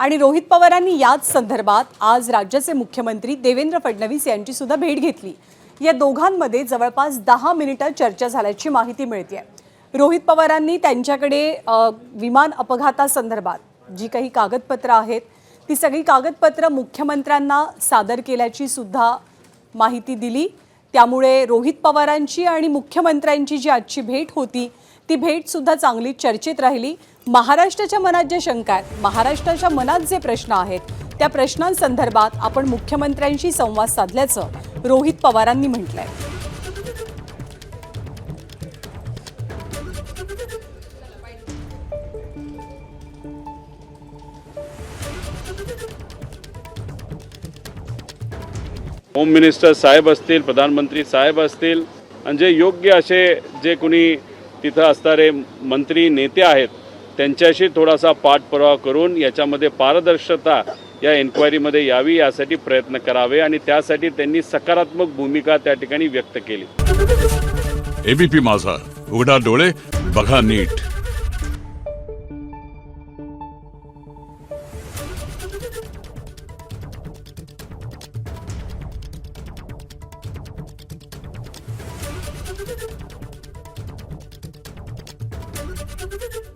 आणि रोहित पवारांनी याच संदर्भात आज राज्याचे मुख्यमंत्री देवेंद्र फडणवीस यांची सुद्धा भेट घेतली। या दोघांमध्ये जवळपास 10 मिनिटे चर्चा झाल्याची माहिती मिळते। रोहित पवारांनी त्यांच्याकडे विमान अपघातासंदर्भात जी काही कागदपत्र आहेत ती सगळी कागदपत्र मुख्यमंत्र्यांना सादर केल्याची सुद्धा माहिती दिली। त्यामुळे रोहित पवारांची आणि मुख्यमंत्र्यांची जी आजची भेट होती ती भेट सुद्धा चांगली चर्चेत राहिली। महाराष्ट्राच्या मनात जे शंका आहेत, महाराष्ट्राच्या मनात जे प्रश्न आहेत त्या प्रश्नांसंदर्भात आपण मुख्यमंत्र्यांशी संवाद साधल्याचं रोहित पवारांनी म्हटलंय। होम मिनिस्टर साहेब असतील, प्रधानमंत्री साहेब असतील आणि जे योग्य असे जे कोणी तिथं असणारे मंत्री नेते आहेत त्यांच्याशी थोडासा पाठपुरावा करून याच्यामध्ये पारदर्शकता या एन्क्वायरीमध्ये यावी यासाठी प्रयत्न करावे आणि त्यासाठी त्यांनी सकारात्मक भूमिका त्या ठिकाणी व्यक्त केली। एबीपी माझा, उघडा डोळे बघा नीट। Thank you.